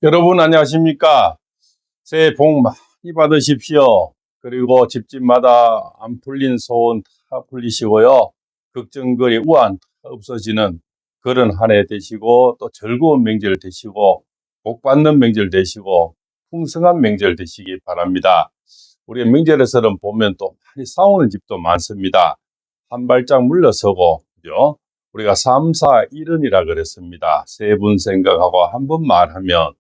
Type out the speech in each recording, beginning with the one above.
여러분 안녕하십니까? 새해 복 많이 받으십시오. 그리고 집집마다 안 풀린 소원 다 풀리시고요. 걱정거리 우한 다 없어지는 그런 한 해 되시고 또 즐거운 명절 되시고 복 받는 명절 되시고 풍성한 명절 되시기 바랍니다. 우리 명절에서는 보면 또 많이 싸우는 집도 많습니다. 한 발짝 물러서고, 그죠? 우리가 3, 4, 1은이라 그랬습니다. 세 분 생각하고 한 번 말하면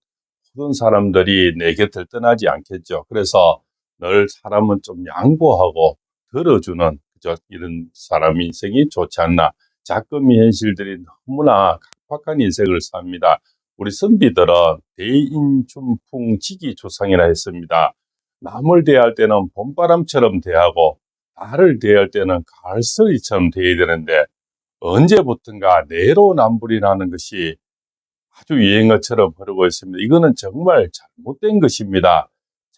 모든 사람들이 내 곁을 떠나지 않겠죠. 그래서 늘 사람은 좀 양보하고 들어주는, 그죠? 이런 사람 인생이 좋지 않나. 작금이 현실들이 너무나 각박한 인생을 삽니다. 우리 선비들은 대인춘풍지기조상이라 했습니다. 남을 대할 때는 봄바람처럼 대하고 나를 대할 때는 가을서리처럼 대해야 되는데 언제부턴가 내로남불이라는 것이 아주 유행어처럼 흐르고 있습니다. 이거는 정말 잘못된 것입니다.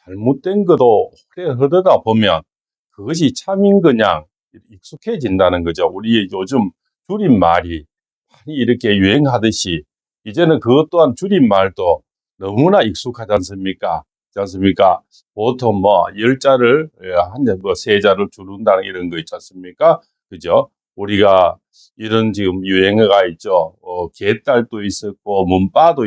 잘못된 것도 오래 흐르다 보면 그것이 참인 그냥 익숙해진다는 거죠. 우리 요즘 줄임말이 많이 이렇게 유행하듯이 이제는 그것 또한 줄임말도 너무나 익숙하지 않습니까? 그렇지 않습니까? 보통 뭐 열자를 세 자를 줄인다는 이런 거 있지 않습니까? 그죠? 우리가 이런 지금 유행어가 있죠. 개딸도 있었고 문바도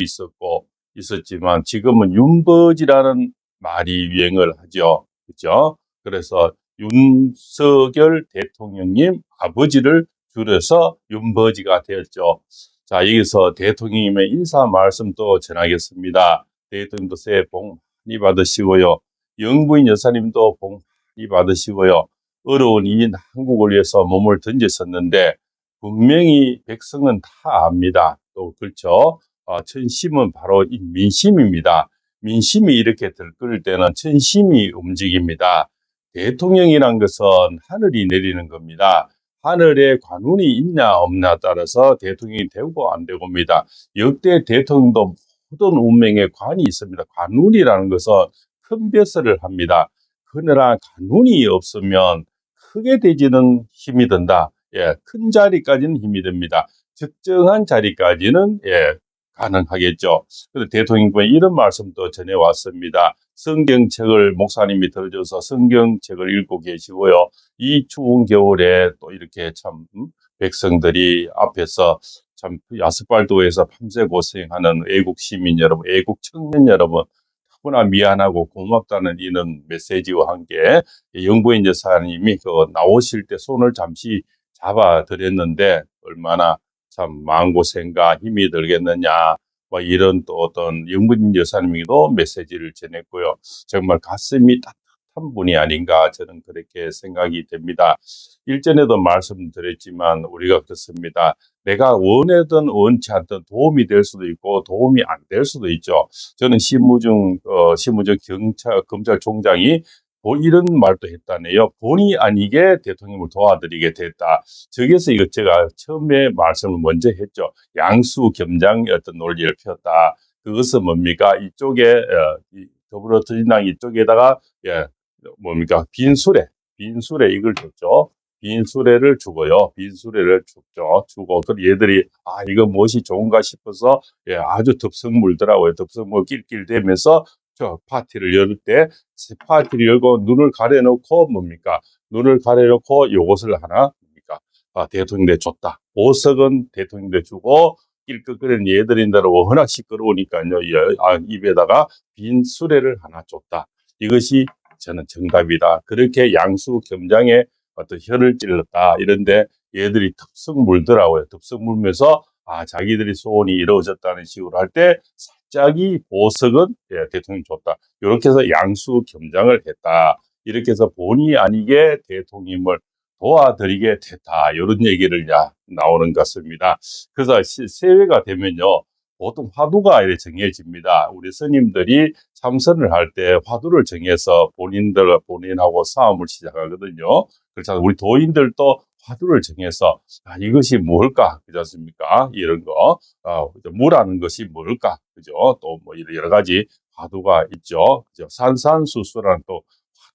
있었지만 지금은 윤버지라는 말이 유행을 하죠. 그죠? 그래서 윤석열 대통령님 아버지를 줄여서 윤버지가 되었죠. 자, 여기서 대통령님의 인사 말씀 또 전하겠습니다. 대통령도 새해 복 많이 받으시고요. 영부인 여사님도 복 많이 받으시고요. 어려운 이 한국을 위해서 몸을 던졌었는데 분명히 백성은 다 압니다. 또 그렇죠. 천심은 바로 이 민심입니다. 민심이 이렇게 들끓을 때는 천심이 움직입니다. 대통령이란 것은 하늘이 내리는 겁니다. 하늘에 관운이 있냐 없냐에 따라서 대통령이 되고 안 되고입니다. 역대 대통령도 모든 운명에 관이 있습니다. 관운이라는 것은 큰 벼슬을 합니다. 그러나 관운이 없으면 크게 되지는 힘이 든다. 예, 큰 자리까지는 힘이 듭니다. 적정한 자리까지는 가능하겠죠. 그래서 대통령님께 이런 말씀도 전해왔습니다. 성경책을 목사님이 들어줘서 성경책을 읽고 계시고요. 이 추운 겨울에 또 이렇게 참 백성들이 앞에서 참 야스팔도에서 밤새 고생하는 애국 시민 여러분, 애국 청년 여러분, 너무나 미안하고 고맙다는 이런 메시지와 함께 영부인 여사님이 나오실 때 손을 잠시 잡아드렸는데 얼마나 참 마음고생과 힘이 들겠느냐, 뭐 이런 또 어떤 영부인 여사님이도 메시지를 전했고요. 정말 가슴이 따뜻한 분이 아닌가 저는 그렇게 생각이 됩니다. 일전에도 말씀드렸지만 우리가 그렇습니다. 내가 원하든 원치 않든 도움이 될 수도 있고 도움이 안 될 수도 있죠. 저는 심우중 검찰총장이 이런 말도 했다네요. 본의 아니게 대통령을 도와드리게 됐다. 저기서 이거 제가 처음에 말씀을 먼저 했죠. 양수 겸장의 어떤 논리를 폈다. 그것은 뭡니까? 이쪽에 더불어민주당 이쪽에다가 뭡니까? 빈수레 이걸 줬죠. 빈수레를 주고요. 빈수레를 주고 그 얘들이 이거 무엇이 좋은가 싶어서 아주 덥석물더라고요. 덥석물 낄낄대면서 저 파티를 열 때 파티를 열고 눈을 가려놓고 뭡니까? 눈을 가려놓고 요것을 하나 뭡니까? 대통령대 줬다. 보석은 대통령대 주고 낄낄거리는 얘들인데로 워낙 시끄러우니까요. 입에다가 빈 수레를 하나 줬다. 이것이 저는 정답이다. 그렇게 양수 겸장에 어떤 혀를 찔렀다. 이런데 얘들이 덥석 물더라고요. 덥석 물면서 자기들이 소원이 이루어졌다는 식으로 할 때 살짝이 보석은 대통령이 줬다. 이렇게 해서 양수 겸장을 했다. 이렇게 해서 본의 아니게 대통령을 도와드리게 됐다. 이런 얘기를 나오는 것 같습니다. 그래서 새해가 되면요. 보통 화두가 이렇게 정해집니다. 우리 스님들이 참선을 할 때 화두를 정해서 본인하고 싸움을 시작하거든요. 그렇잖아요. 우리 도인들도 화두를 정해서 이것이 뭘까? 그렇지 않습니까? 이런 거. 무라는 것이 뭘까? 그죠? 또 뭐 여러 가지 화두가 있죠. 그죠? 산산수수라는 또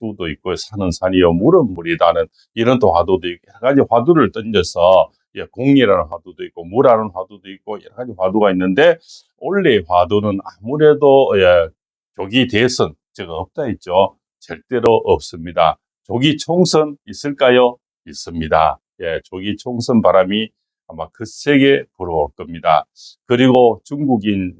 화두도 있고 산은 산이요 물은 물이다는 이런 또 화두도 있고 여러 가지 화두를 던져서 공이라는 화두도 있고 무라는 화두도 있고 여러 가지 화두가 있는데 원래의 화두는 아무래도 조기 대선 제가 없다 했죠. 절대로 없습니다. 조기 총선 있을까요? 있습니다. 조기 총선 바람이 아마 거세게 불어올 겁니다. 그리고 중국인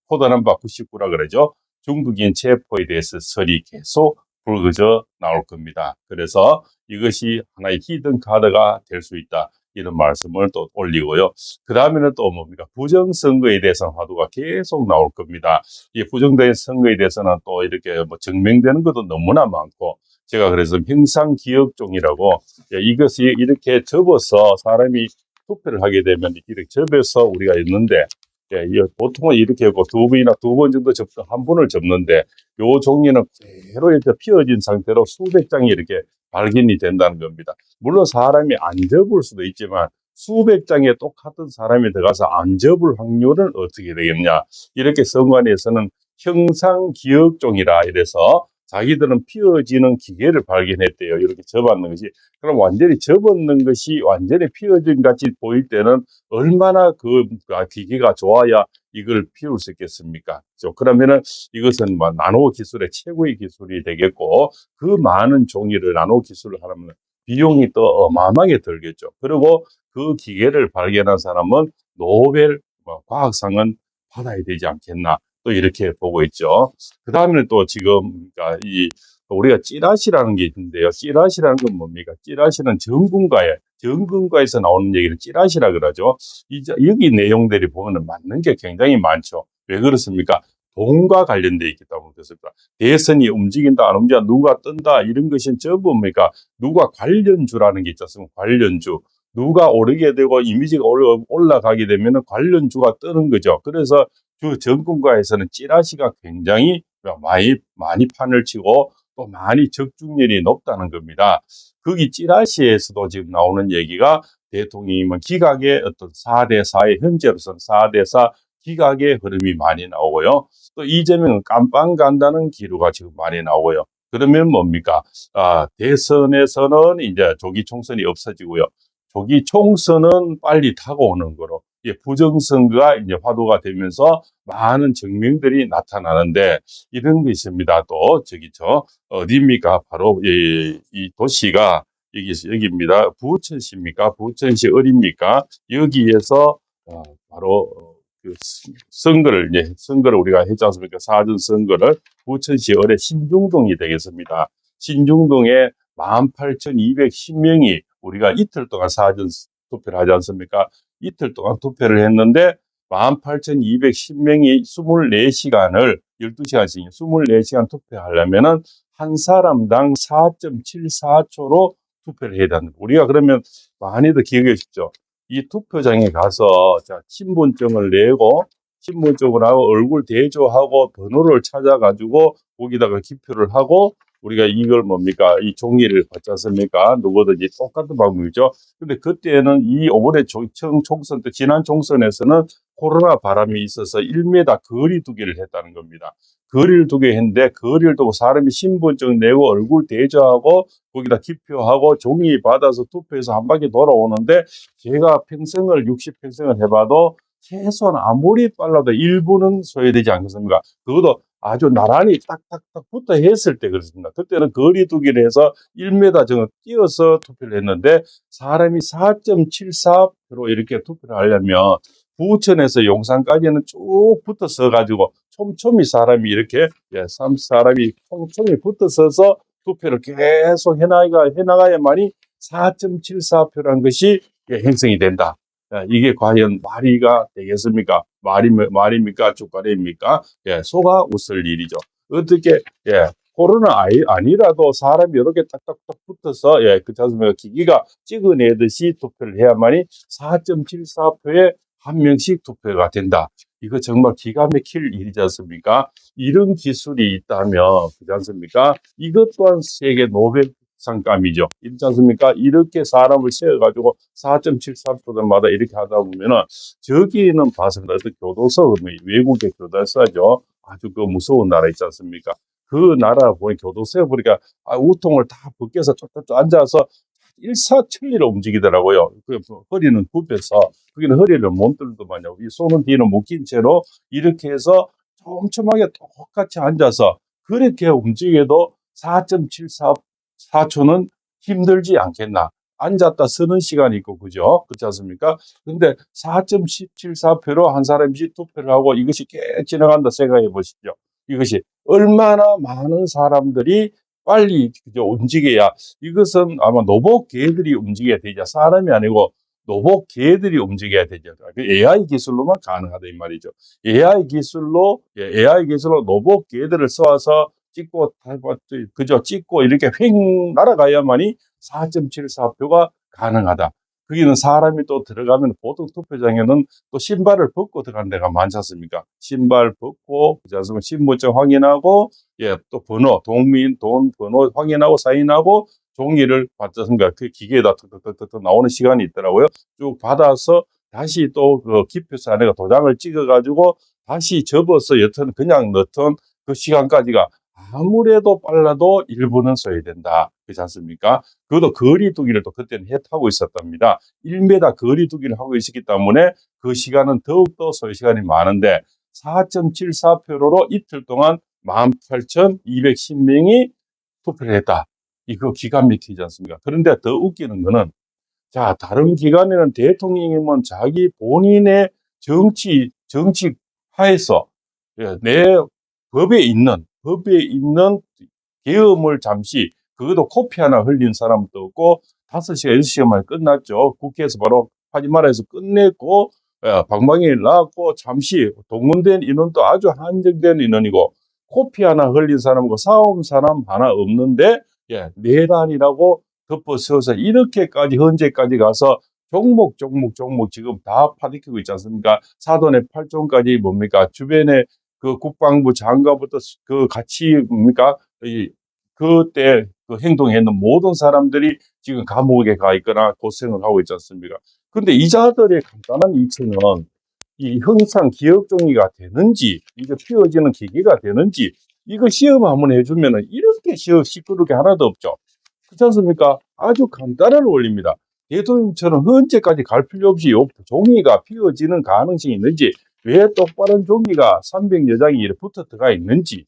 포도남바 99라 그러죠. 중국인 체포에 대해서 설이 계속 불거져 나올 겁니다. 그래서 이것이 하나의 히든 카드가 될 수 있다. 이런 말씀을 또 올리고요. 그 다음에는 또 뭡니까? 부정선거에 대해서 화두가 계속 나올 겁니다. 이 부정된 선거에 대해서는 또 이렇게 뭐 증명되는 것도 너무나 많고, 제가 그래서 형상기억종이라고, 이것이 이렇게 접어서 사람이 투표를 하게 되면 이렇게 접어서 우리가 있는데, 보통은 이렇게 하고 두 번 정도 접서 한 번을 접는데, 요 종이는 그대로 이렇게 피어진 상태로 수백 장이 이렇게 발견이 된다는 겁니다. 물론 사람이 안 접을 수도 있지만 수백 장의 똑같은 사람이 들어가서 안 접을 확률은 어떻게 되겠냐. 이렇게 선관위에서는 형상기억종이라 이래서 자기들은 피어지는 기계를 발견했대요. 이렇게 접었는 것이. 그럼 완전히 접었는 것이 완전히 피어진 같이 보일 때는 얼마나 그 기계가 좋아야 이걸 피울 수 있겠습니까? 그러면은 이것은 뭐 나노 기술의 최고의 기술이 되겠고, 그 많은 종이를 나노 기술을 하려면 비용이 또 어마어마하게 들겠죠. 그리고 그 기계를 발견한 사람은 노벨 과학상은 받아야 되지 않겠나, 또 이렇게 보고 있죠. 그 다음에는 또 지금 우리가 찌라시라는 게 있는데요. 찌라시라는 건 뭡니까? 찌라시는 전근과에서 나오는 얘기를 찌라시라 그러죠. 여기 내용들이 보면 맞는 게 굉장히 많죠. 왜 그렇습니까? 돈과 관련되어 있기 때문에 그렇습니다. 대선이 움직인다, 안 움직인다, 누가 뜬다, 이런 것은 전부 뭡니까? 누가 관련주라는 게 있지 않습니까? 관련주. 누가 오르게 되고 이미지가 올라가게 되면 관련주가 뜨는 거죠. 그래서 정권가에서는 찌라시가 굉장히 많이 판을 치고 또 많이 적중률이 높다는 겁니다. 거기 찌라시에서도 지금 나오는 얘기가 대통령이면 기각의 어떤 4대4의 현재로서는 4대4 기각의 흐름이 많이 나오고요. 또 이재명은 깜빵 간다는 기류가 지금 많이 나오고요. 그러면 뭡니까? 대선에서는 이제 조기 총선이 없어지고요. 조기 총선은 빨리 타고 오는 거로 부정선거가 이제 화두가 되면서 많은 증명들이 나타나는데, 이런 게 있습니다. 또 어디입니까? 바로 이 도시가 여기입니다. 부천시입니까? 부천시 어디입니까? 여기에서 바로 그 선거를 우리가 했지 않습니까? 사전 선거를 부천시 어뢰 신중동이 되겠습니다. 신중동에 18,210명이 우리가 이틀 동안 사전 투표를 하지 않습니까? 이틀 동안 투표를 했는데 18,210명이 24시간을 12시간씩 24시간 투표하려면은 한 사람당 4.74초로 투표를 해야 된다. 우리가 그러면 많이들 기억해 주십시오. 이 투표장에 가서 신분증을 내고 신분증을 하고 얼굴 대조하고 번호를 찾아가지고 거기다가 기표를 하고 우리가 이걸 뭡니까? 이 종이를 받지 않습니까? 누구든지 똑같은 방법이죠. 근데 그때는 이번에 총선 때, 지난 총선에서는 코로나 바람이 있어서 1m 거리 두기를 했다는 겁니다. 거리를 두게 했는데, 거리를 두고 사람이 신분증 내고 얼굴 대조하고 거기다 기표하고 종이 받아서 투표해서 한 바퀴 돌아오는데, 제가 60평생을 해봐도 최소한 아무리 빨라도 1분은 소요되지 않겠습니까? 그것도 아주 나란히 딱딱딱 붙어 했을 때 그렇습니다. 그때는 거리 두기를 해서 1m 정도 뛰어서 투표를 했는데, 사람이 4.74표로 이렇게 투표를 하려면 부천에서 용산까지는 쭉 붙어 서가지고 촘촘히 사람이 이렇게 사람이 촘촘히 붙어 서서 투표를 계속 해나가야만이 4.74표라는 것이 형성이 된다. 이게 과연 말이가 되겠습니까? 말입니까? 쭈까리입니까? 속아 웃을 일이죠. 어떻게, 코로나 아니라도 사람이 이렇게 딱딱딱 붙어서, 그렇지 않습니까? 기기가 찍어내듯이 투표를 해야만이 4.74표에 한 명씩 투표가 된다. 이거 정말 기가 막힐 일이지 않습니까? 이런 기술이 있다면, 그렇지 않습니까? 이것 또한 세계 노벨 상감이죠. 있지 않습니까? 이렇게 사람을 세워가지고 4.73%마다 이렇게 하다 보면은, 저기는 봤습니다. 교도소, 외국의 교도소죠. 아주 그 무서운 나라 있지 않습니까? 그 나라 보니 교도소에 보니까 우통을 다 벗겨서 쫙쫙 앉아서 일사천리로 움직이더라고요. 허리는 굽혀서, 거기는 허리를 못 들더만요. 이 손은 뒤로 묶인 채로 이렇게 해서 촘촘하게 똑같이 앉아서 그렇게 움직여도 4.74초는 힘들지 않겠나. 앉았다 서는 시간이 있고, 그죠? 그렇지 않습니까? 근데 4.74표로 한 사람씩 투표를 하고 이것이 계속 지나간다 생각해 보십시오. 이것이 얼마나 많은 사람들이 빨리 움직여야, 이것은 아마 로봇 개들이 움직여야 되죠. 사람이 아니고 로봇 개들이 움직여야 되죠. AI 기술로만 가능하다 이 말이죠. AI 기술로 로봇 개들을 쏘아서 찍고, 그죠? 찍고 이렇게 휙 날아가야만이 4.74표가 가능하다. 거기는 사람이 또 들어가면 보통 투표장에는 또 신발을 벗고 들어가는 데가 많지 않습니까? 신발 벗고, 신분증 확인하고, 또 번호, 돈 번호 확인하고 사인하고 종이를 받았습니까? 그 기계에다 톡톡톡톡 나오는 시간이 있더라고요. 쭉 받아서 다시 또 그 기표소 안에 도장을 찍어가지고 다시 접어서 여튼 그냥 넣던 그 시간까지가 아무래도 빨라도 1분은 소요된다. 그렇지 않습니까? 그것도 거리두기를 또 그때는 하고 있었답니다. 1m 거리두기를 하고 있었기 때문에 그 시간은 더욱더 소요 시간이 많은데 4.74표로 이틀 동안 18,210명이 투표를 했다. 이거 기가 막히지 않습니까? 그런데 더 웃기는 거는, 자, 다른 기관에는 대통령이면 자기 본인의 정치 하에서 내 법에 있는 계엄을 잠시, 그것도 코피 하나 흘린 사람도 없고 5시간, 6시간 만에 끝났죠. 국회에서 바로 하지 말아 해서 끝냈고, 방방이 나왔고, 잠시 동원된 인원도 아주 한정된 인원이고, 코피 하나 흘린 사람하고 싸움 사람 하나 없는데, 내란이라고 덮어씌워서 이렇게까지, 현재까지 가서 종목 지금 다 파리키고 있지 않습니까? 사돈의 8종까지 뭡니까? 주변에 그 국방부 장관부터 그 같이 뭡니까? 그때 그 행동했는 모든 사람들이 지금 감옥에 가 있거나 고생을 하고 있지 않습니까? 근데 이자들의 간단한 이치는 이 형상 기억 종이가 되는지, 이게 피워지는 기계가 되는지, 이거 시험 한번 해주면은 이렇게 시끄럽게 하나도 없죠. 그렇지 않습니까? 아주 간단한 원리입니다. 대통령처럼 현재까지 갈 필요 없이 종이가 피워지는 가능성이 있는지, 왜 똑바른 종이가 300여 장이 이렇게 붙어 들어가 있는지,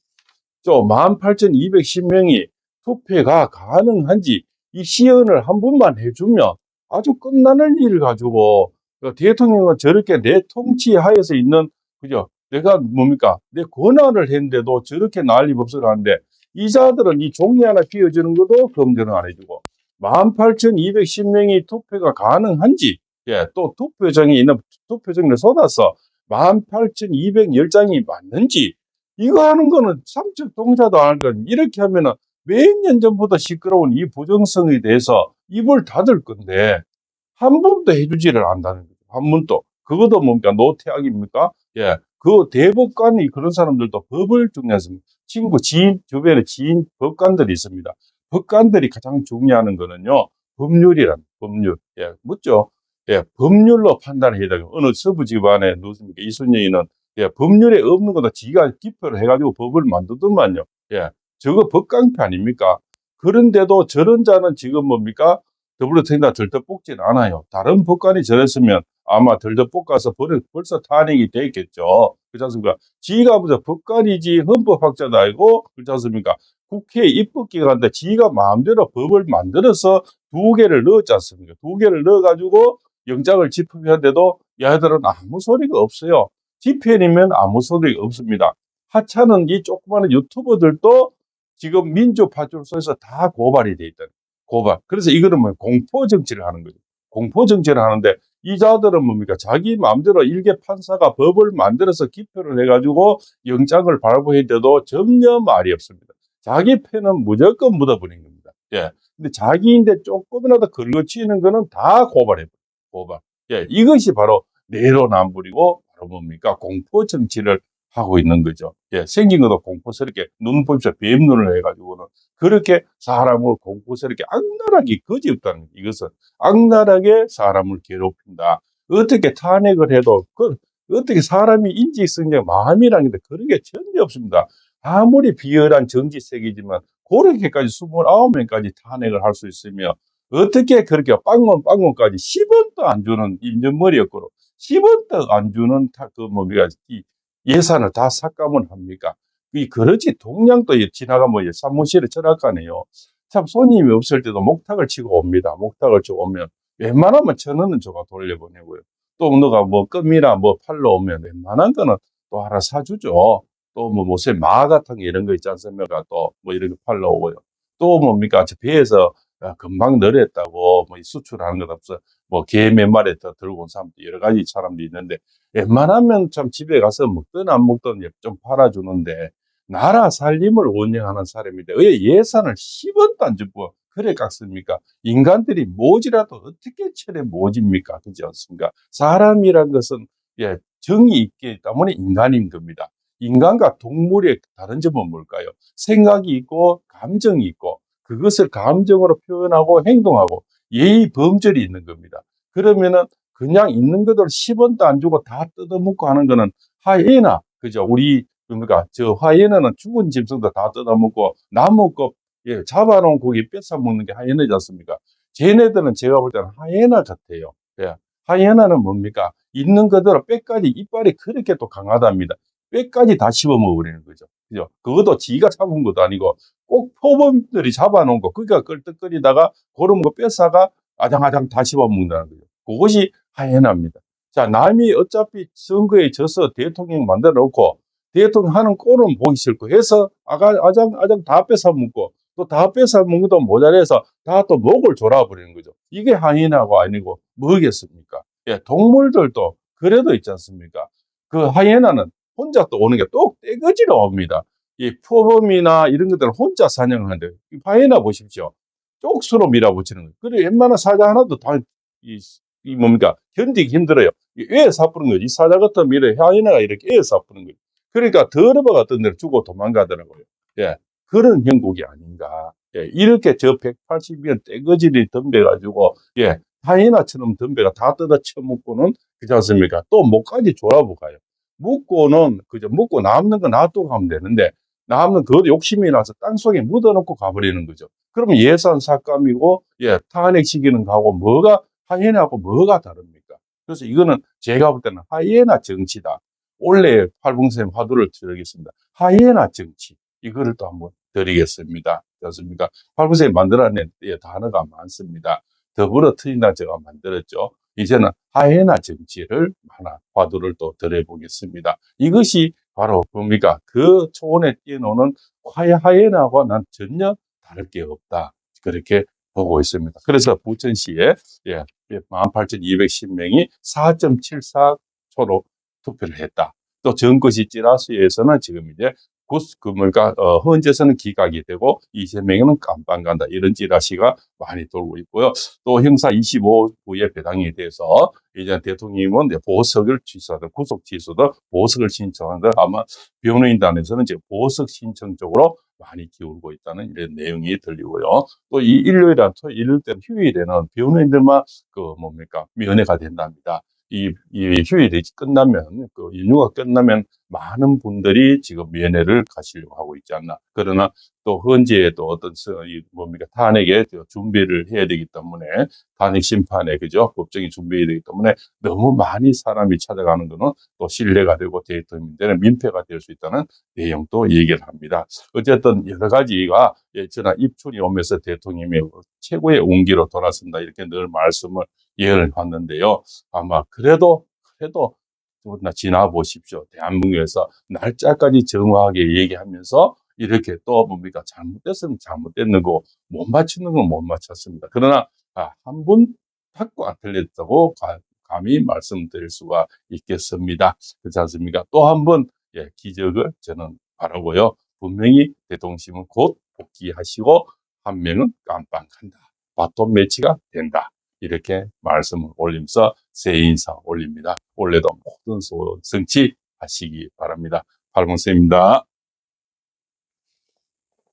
또 18,210명이 투표가 가능한지, 이 시연을 한 번만 해주면 아주 끝나는 일을 가지고, 대통령은 저렇게 내 통치 하에서 있는, 그죠? 내가 뭡니까? 내 권한을 했는데도 저렇게 난리법석을 하는데, 이자들은 이 종이 하나 피워주는 것도 검증을 안 해주고, 18,210명이 투표가 가능한지, 또 투표정을 쏟아서 18,210장이 맞는지, 이거 하는 거는 상적 동자도 안 할 건, 이렇게 하면은 몇 년 전부터 시끄러운 이 부정성에 대해서 입을 닫을 건데 한 번도 해주지를 않는다는 거죠. 한 번도. 그것도 뭡니까? 노태악입니까? 그 대법관이, 그런 사람들도 법을 중요하십니다. 주변에 지인 법관들이 있습니다. 법관들이 가장 중요하는 거는요, 법률. 묻죠? 법률로 판단을 해야 되고, 어느 서부 집안에 누굽니까? 이순영이는 법률에 없는 거다 지가 기표를 해가지고 법을 만들더만요. 저거 법강패 아닙니까? 그런데도 저런 자는 지금 뭡니까? 더불어민주당 들떡볶지는 않아요. 다른 법관이 저랬으면 아마 들떡볶아서 벌써 탄핵이 됐겠죠. 그렇지 않습니까? 지가 무슨 법관이지 헌법학자도 아니고, 그렇지 않습니까? 국회 입법기관인데 지가 마음대로 법을 만들어서 2개를 넣었지 않습니까? 2개를 넣어가지고 영장을 집행하는데도 얘들은 아무 소리가 없어요. 집행이면 아무 소리가 없습니다. 하찮은 이 조그마한 유튜버들도 지금 민주파출소에서 다 고발이 돼 있다. 고발. 그래서 이거는 뭐 공포 정치를 하는 거죠. 공포 정치를 하는데, 이 자들은 뭡니까? 자기 마음대로 일개 판사가 법을 만들어서 기표를 해가지고 영장을 발부했는데도 전혀 말이 없습니다. 자기 패는 무조건 묻어버린 겁니다. 근데 자기인데 조금이라도 걸거치는 거는 다 고발해버려요. 고발. 이것이 바로 내로남불이고, 바로 뭡니까? 공포 정치를 하고 있는 거죠. 생긴 것도 공포스럽게, 눈 보십시오. 뱀눈을 해가지고는. 그렇게 사람을 공포스럽게 악랄하게, 거지 없다는 거예요. 이것은 악랄하게 사람을 괴롭힌다. 어떻게 탄핵을 해도, 어떻게 사람이 인지성적 마음이라는 게 그런 게 전혀 없습니다. 아무리 비열한 정치색이지만, 그렇게까지 29명까지 탄핵을 할 수 있으며, 어떻게 그렇게 빵원까지 10원도 안 주는 인정머리였고 10원도 안 주는 뭡니까 이 예산을 다 삭감을 합니까? 이 그렇지 동량도 지나가면 사무실에 전학가네요. 참 손님이 없을 때도 목탁을 치고 옵니다. 목탁을 치고 오면 웬만하면 1,000원은 줘가 돌려보내고요. 또 너가 뭐 껌이나 뭐 팔러 오면 웬만한 거는 또 하나 사주죠. 또 뭐 무쇠 마 같은 거 이런 거 있지 않습니까? 또 뭐 이런 거 팔러 오고요. 또 뭡니까? 저 배에서 금방 늘었다고 뭐 수출하는 것 없어. 뭐 개 몇 마리 더 들고 온 사람도 여러 가지 사람도 있는데 웬만하면 참 집에 가서 먹든 안 먹든 좀 팔아주는데 나라 살림을 운영하는 사람인데 왜 예산을 10원도 안 주고 그래 깎습니까? 인간들이 모지라도 어떻게 철에 모집니까? 그렇지 않습니까? 사람이란 것은 정이 있기 때문에 인간인 겁니다. 인간과 동물의 다른 점은 뭘까요? 생각이 있고 감정이 있고 그것을 감정으로 표현하고 행동하고 예의 범절이 있는 겁니다. 그러면은 그냥 있는 것들 10원도 안 주고 다 뜯어먹고 하는 거는 하이에나, 그죠? 우리 그러니까 저 하이에나는 죽은 짐승도 다 뜯어먹고 남은 거 잡아놓은 고기 뺏어 먹는 게 하이에나지 않습니까? 쟤네들은 제가 볼 때는 하이에나 같아요. 예. 하이에나는 뭡니까? 있는 그대로 뼈까지 이빨이 그렇게 또 강하답니다. 뼈까지 다 씹어 먹어버리는 거죠. 그죠? 그것도 지가 잡은 것도 아니고 꼭 표범들이 잡아놓은 거, 그러니까 끌떡거리다가 그런 거 뺏어가 아장아장 다 씹어 먹는다는 거죠. 그것이 하이에나입니다. 자, 남이 어차피 선거에 져서 대통령 만들어 놓고 대통령 하는 꼴은 보기 싫고 해서 아장아장 다 뺏어 먹고 또 다 뺏어 먹는 것도 모자라서 다 또 목을 졸아버리는 거죠. 이게 하이에나가 아니고 뭐겠습니까? 예, 동물들도 그래도 있지 않습니까? 그 하이에나는 혼자 또 오는 게 또 떼거지로 옵니다. 이 표범이나 이런 것들을 혼자 사냥을 하는데 하이에나 보십시오. 쪽수로 밀어붙이는 거예요. 그리고 웬만한 사자 하나도 다 뭡니까 견디기 힘들어요. 왜 사푸는 거지? 사자 같은 밀에 하이에나가 이렇게 애 사푸는 거예요. 그러니까 더러버 같은 데를 주고 도망가더라고요. 예, 그런 형국이 아닌가. 예, 이렇게 저 180년 떼거지를 덤벼가지고 하이에나처럼 덤벼가 다 뜯어 쳐먹고는 그렇지 않습니까? 또 목까지 졸아보가요. 묵고는 그저 묵고 남는 거 놔두고 가면 되는데 남는 그 욕심이 나서 땅속에 묻어놓고 가버리는 거죠. 그러면 예산 삭감이고 탄핵시키는 거하고 뭐가 하이에나하고 뭐가 다릅니까? 그래서 이거는 제가 볼 때는 하이에나 정치다. 원래 팔봉쌤 화두를 드리겠습니다. 하이에나 정치 이거를 또 한번 드리겠습니다. 그렇습니까? 팔봉쌤이 만들어낸 단어가 많습니다. 더불어 트인다 제가 만들었죠. 이제는 하이에나 정치를 하나 화두를 또 드려보겠습니다. 이것이 바로 뭡니까? 그 초원에 뛰어노는 하이에나와 난 전혀 다를 게 없다. 그렇게 보고 있습니다. 그래서 부천시에 18,210명이 4.74초로 투표를 했다. 또 전거시 찌라시에서는 지금 이제 헌재서는 기각이 되고 이재명은 깜빵 간다. 이런 찌라시가 많이 돌고 있고요. 또 형사 25부에 배당이 돼서 이제 대통령은 보석을 취소하든 구속 취소도 보석을 신청하든 아마 변호인단에서는 이제 보석 신청 쪽으로 많이 기울고 있다는 이런 내용이 들리고요. 또 이 일요일이나 토요일 때는 휴일에는 변호인들만 면회가 된답니다. 이 휴일이 끝나면 그 연휴가 끝나면 많은 분들이 지금 면회를 가시려고 하고 있지 않나. 그러나 또 헌재에 또 어떤 탄핵에 준비를 해야 되기 때문에 탄핵 심판에 그죠 법정이 준비해야 되기 때문에 너무 많이 사람이 찾아가는 것은 또 신뢰가 되고 대통령들은 민폐가 될 수 있다는 내용도 얘기를 합니다. 어쨌든 여러 가지가 저나 입춘이 오면서 대통령이 최고의 운기로 돌아선다 이렇게 늘 말씀을 예언을 봤는데요. 아마 그래도 지나 보십시오. 대한민국에서 날짜까지 정확하게 얘기하면서 이렇게 또 잘못됐으면 잘못됐는 거 못 맞추는 건 못 맞췄습니다. 그러나 한 분 받고 안 틀렸다고 감히 말씀드릴 수가 있겠습니다. 그렇지 않습니까? 또 한 번 기적을 저는 바라고요. 분명히 대통령님은 곧 복귀하시고 한 명은 깜빵한다. 바톤 매치가 된다. 이렇게 말씀을 올리면서 새해 인사 올립니다. 올해도 모든 성취하시기 바랍니다. 팔봉쌤입니다.